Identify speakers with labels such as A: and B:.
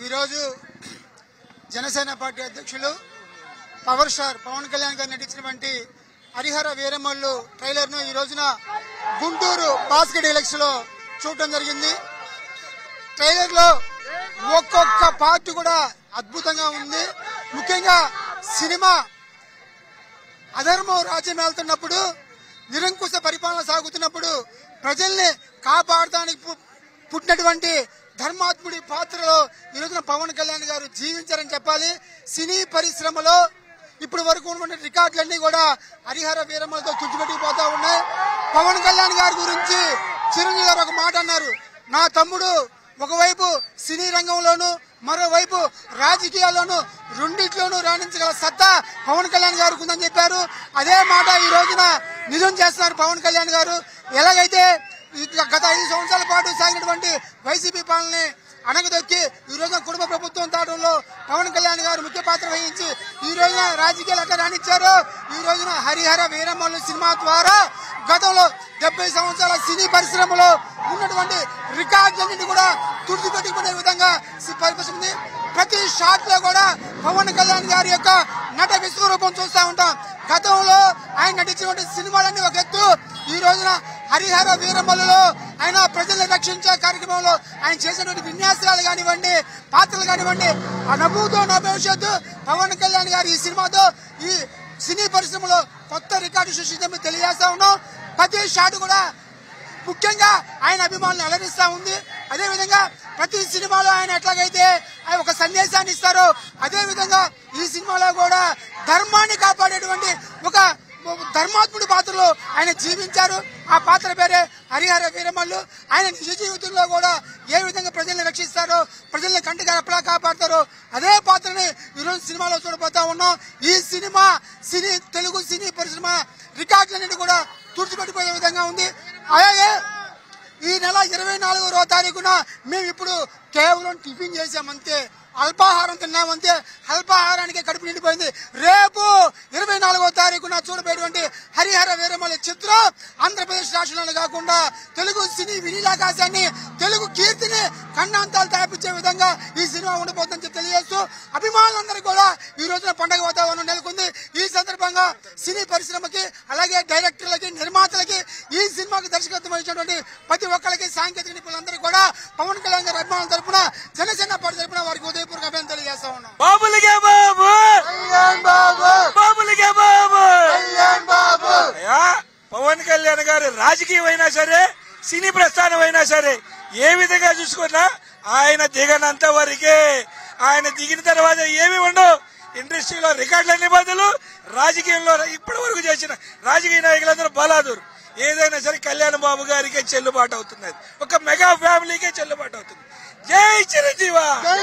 A: ఈరోజు జనసేన పార్టీ అధ్యక్షులు power star Pawan Kalyan గారు నటించినటువంటి హరిహర వీరమల్లు ట్రైలర్ ను ఈ రోజున గుంటూరు బాస్కెట్ ఎలక్స్ లో చూడటం జరిగింది. ట్రైలర్ లో ఒక్కొక్క పార్ట్ కూడా అద్భుతంగా ఉంది. ముఖ్యంగా సినిమా అధర్మం రాజ్యం వెళ్తున్నప్పుడు, నిరంకుశ పరిపాలన సాగుతున్నప్పుడు ప్రజల్ని కాపాడటానికి పుట్టినటువంటి ధర్మాత్ముడి పాత్రలో ఈ రోజున పవన్ కళ్యాణ్ గారు జీవించారని చెప్పాలి. సినీ పరిశ్రమలో ఇప్పటి వరకు ఉన్నటువంటి రికార్డులన్నీ కూడా హరిహర వీరమలతో తుడిచిపెట్టిపోతా ఉన్నాయి. పవన్ కళ్యాణ్ గారి గురించి చిరంజీవి గారు ఒక మాట అన్నారు, నా తమ్ముడు ఒకవైపు సినీ రంగంలోనూ మరోవైపు రాజకీయాల్లోనూ రెండిట్లోనూ రాణించగల సత్తా పవన్ కళ్యాణ్ గారికి ఉందని చెప్పారు. అదే మాట ఈ రోజున నిజం చేస్తున్నారు పవన్ కళ్యాణ్ గారు. ఎలాగైతే గత 5 సంవత్సరాల పాటు సాగినటువంటి వైసీపీ పాలనని అణగదొక్కి ఈ రోజున కుటుంబ ప్రభుత్వం తాటంలో పవన్ కళ్యాణ్ గారు ముఖ్య పాత్ర వహించి ఈ రోజున రాజకీయాలు ఎట్లా రాణించారో, ఈ రోజున హరిహర వీరమల్లు సినిమా ద్వారా గతంలో 70 సంవత్సరాల సినీ పరిశ్రమలో ఉన్నటువంటి రికార్డులన్నింటి కూడా తుడిచిపెట్టుకునే విధంగా పరిస్థితి. ప్రతి షాట్ లో కూడా పవన్ కళ్యాణ్ గారి యొక్క నట విశ్వరూపం చూస్తూ ఉంటాం. గతంలో ఆయన నటించినటువంటి సినిమాలన్నీ ఒక ఎత్తు, ఈ రోజున హరిహర వీరమల్లులో ఆయన ప్రజల్ని రక్షించే కార్యక్రమంలో ఆయన చేసినటువంటి విన్యాసాలు కానివ్వండి, పాత్రలు కానివ్వండి, ఆ నవ్వుతో నా భవిష్యత్తు పవన్ కళ్యాణ్ గారు ఈ సినిమాతో ఈ సినీ పరిశ్రమలో కొత్త రికార్డు సృష్టించమని తెలియజేస్తా ఉన్నాం. ప్రతి షాట్ కూడా ముఖ్యంగా ఆయన అభిమానులను అలరిస్తా ఉంది. అదేవిధంగా ప్రతి సినిమాలో ఆయన ఎట్లాగైతే ఆయన ఒక సందేశాన్ని ఇస్తారో అదే విధంగా ఈ సినిమాలో కూడా ధర్మాన్ని కాపాడేటువంటి ఒక ధర్మాత్ముడి పాత్రలో ఆయన జీవించారు. ఆ పాత్ర పేరే హరిహర వీరమల్లు. ఆయన నిజ జీవితంలో కూడా ఏ విధంగా ప్రజల్ని రక్షిస్తారో, ప్రజల్ని కంటిగా ఎప్పుడా కాపాడతారో అదే పాత్రని ఈరోజు సినిమాలో చూడబోతా ఉన్నాం. ఈ సినిమా తెలుగు సినీ పరిశ్రమ రికార్డులన్నింటి కూడా తుడిచిపెట్టిపోయే విధంగా ఉంది. అలాగే ఈ నెల 24వ తారీఖున మేము ఇప్పుడు కేవలం టిఫిన్ చేసామంతే, అల్పాహారం తిన్నామంతే, అల్పాహారానికి కడుపు నిండిపోయింది. రేపు 24వ తారీఖున చూడబోయేటువంటి హరిహర వీరమల్లు చిత్రం ఆంధ్రప్రదేశ్ రాష్ట్రంలో కాకుండా తెలుగు సినీ వినీలాకాశాన్ని, తెలుగు కీర్తిని ఖండాంతాలు తాపించే విధంగా ఈ సినిమా ఉండిపోతుందని తెలియజేస్తూ అభిమానులందరికీ కూడా ఈ రోజున పండుగ వాతావరణం నెలకొంది. ఈ సందర్భంగా సినీ పరిశ్రమకి, అలాగే డైరెక్టర్లకి, నిర్మాతలకి, ఈ సినిమాకి దర్శకత్వం వహించినటువంటి ప్రతి ఒక్కరికి, సాంకేతిక నిపుణులందరూ కూడా పవన్ కళ్యాణ్ గారి అభిమానుల తరపున, జనసేన పార్టీ తరపున వారికి ఉదయపూర్వక అభినందనలు తెలియజేస్తా ఉన్నాం.
B: పవన్ కళ్యాణ్ గారు రాజకీయం అయినా సరే, సినీ ప్రస్థానం అయినా సరే, ఏ విధంగా చూసుకున్నా ఆయన దిగనంత వరకే. ఆయన దిగిన తర్వాత ఏమి ఉండవు. ఇండస్ట్రీలో రికార్డులన్నీ బదులు రాజకీయంలో ఇప్పటి వరకు చేసిన రాజకీయ నాయకులందరూ బలాదూరు. ఏదైనా సరే కళ్యాణ్ బాబు గారికే చెల్లుబాటు అవుతున్నది, ఒక మెగా ఫ్యామిలీకే చెల్లుబాటు అవుతుంది. జై చిరంజీవి.